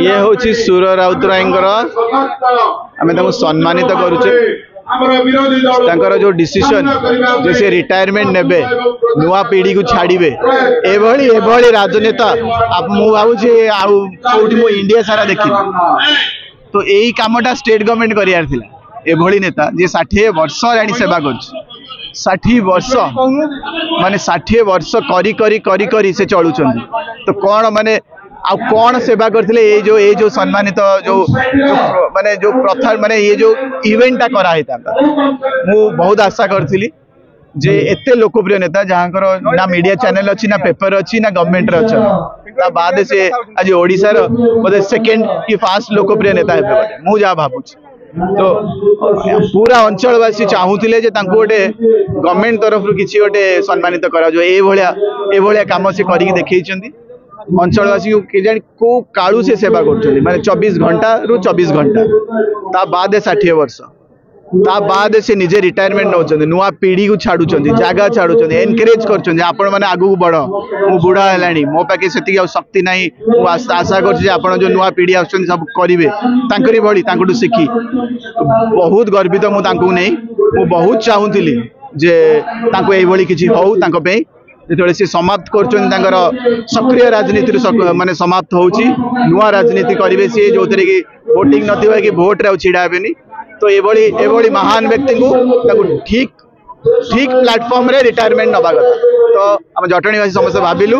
ये हूँ सुर राउतराय आम सम्मानित करुचे जो डिसीजन जे से रिटायरमेंट नेबे नुआ पीढ़ी को छाड़े एभली राजनेता मु भावी मु इंडिया सारा देखी तो यही कामटा स्टेट गवर्नमेंट करार एभली नेता जी 60 वर्ष जानी सेवा कर 60 वर्ष माने 60 वर्ष करी करी करी करी से चलुचंदी तो कौन माने आ कौन सेवा करथिले ये जो सम्मानित जो माने जो प्रथा माने ये जो इवेंटा करा हेता मु बहुत आशा करथिली जे एते लोकप्रिय नेता जहाँकर ना मीडिया चैनल अच्छी ना पेपर अच्छी ना गवर्नमेंट रे अच्छा बाद से आज ओडिसा रो बोले सेकंड की फास्ट लोकप्रिय नेता हेबे मु जा भाबुची तो पूरा अंचलवासी चाहूले गोटे गवर्नमेंट तरफ किसी गोटे सम्मानित करा ए भलिया काम से करके देखते अंचलवासी को को कालू से सेवा कर माने 24 घंटा रु 24 घंटा ता बाद 60 वर्ष ता बाद से निजे रिटायरमेंट नौ नुआ पीढ़ी को छाड़ू जगह छाड़ू एनकरेज कर आपण मैंने आगू बढ़ मु बुढ़ा है मो पाखे से शक्ति ना आशा कर जो नुआ पीढ़ी आस सब करेंगे तांकरी भली तांकटू शिखी बहुत गर्वित मुझे मु बहुत चाहूली जे किसी हो जो सी समाप्त कर सक्रिय राजनीति माने समाप्त होची नुआ राजनीति करेंगे सी जो कि वोटिंग नथिबा कि भोट रे छिड़ा हेबेनी तो एभली महान व्यक्ति को ठीक ठीक प्लेटफॉर्म रे रिटायरमेंट नवा कथा तो आम जटणीवासी समस्त भाविलु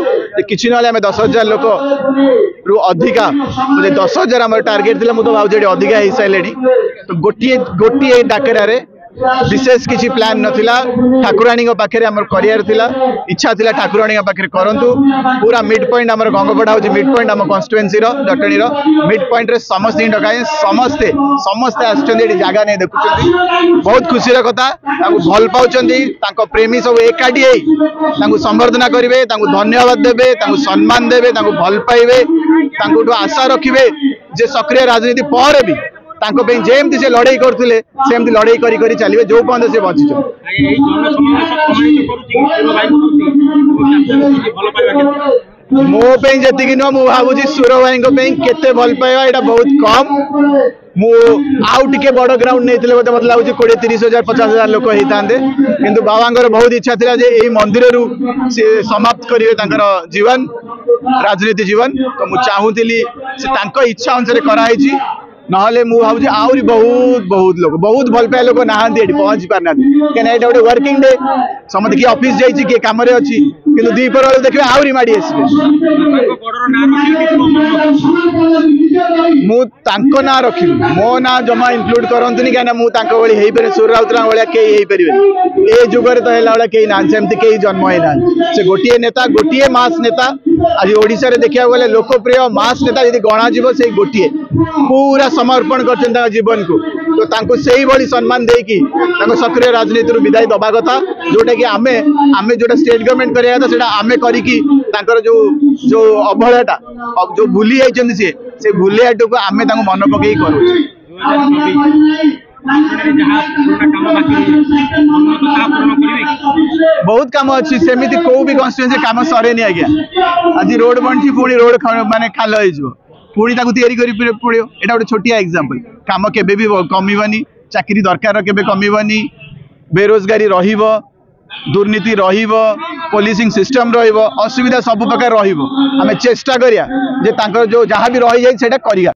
किसी ना 10,000 लोक रु अधिका 10,000 आम टार्गेट थी मुझे भाव अधिका हो सारे तो गोटे गोटे डाकरा विशेष किसी प्लान नथिला ठाकुराणी पाखे करार इच्छा थी ठाकुराणी पाखे करंतु पूरा मिड पॉइंट आम गंगपड़ा हूँ मिड पॉइंट आम कन्स्टिट्युएंसी जटणी मिड पॉइंट रे समस्त डकाए समस्ते समस्ते आसुच्चंदी जगह नहीं देखुं बहुत खुशी कथा भल पाँच प्रेमी सब एकाठी संबर्धना करेंगे धन्यवाद देवे सम्मान देवे भल पाइबे आशा रखिए जे सक्रिय राजनीति पर भी जेमती से लड़ाई करते सेमती लड़ाई करी चलिए जो पर्यटन से बची मोपाई जी नुह मुझे भावुँ सुर भाई के भल पाइबा यहाँ बहुत कम मु आउ टे बड़ ग्राउंड नहीं मत लगे 20-30,000 50,000 लोक होता किंतु बाबा बहुत इच्छा था जे मंदिर से समाप्त करेंगे जीवन राजनीति जीवन तो मुझे चाहूली इच्छा अनुसार कराई नहले मु भावुँ आहरी बहुत बहुत लोग बहुत भल पाए लोग ना पहुंची पारना कहीं गोटे वर्किंग डे समझ किए ऑफिस जाइए किए कम अच्छी कि दीपर बेल देखिए आहरी माड़ी आसवे मु ना रखी मो ना जमा इनक्लूड करतुनि कहीं मुझे सुर राउतराय भाया कई पारे ए जुगर तो है कई ना सेमती कई जन्म ही ना से गोटे नेता गोटे मास नेता आज ओडिशा रे देखिया गले लोकप्रिय मास नेता यदि गणा जीव से गोटे पूरा समर्पण कर जीवन को तो तांको सही भली सम्मान देकी सक्रिय राजनीति विदाय दबा कथा जोटा कि आमे आमे जोटा स्टेट गवर्नमेंट करिया था सेटा आमे करिकी तांकर जो जो अवहेलाटा जो भूली जाइछन से भूलियाटू को आमे तांको मन पकई करू बहुत काम अच्छी सेमिति को भी कन्स्टिट्युएंसी काम सरे नहीं आज्ञा आज रोड बनची पुणी रोड माने खाल हो पुणी तैयारी पड़ो यहाँ गोटे छोटिया एग्जांपल काम केबे भी कमिबनी चाकरी दरकार केबे कमिबनी बेरोजगारी रहिबो दुर्नीति रहिबो पुलिसिंग सिस्टम रहिबो असुविधा सब प्रकार रहिबो आमे चेष्टा करिया जे तांकर जो जहाँ भी रही जाए सेटा करिया।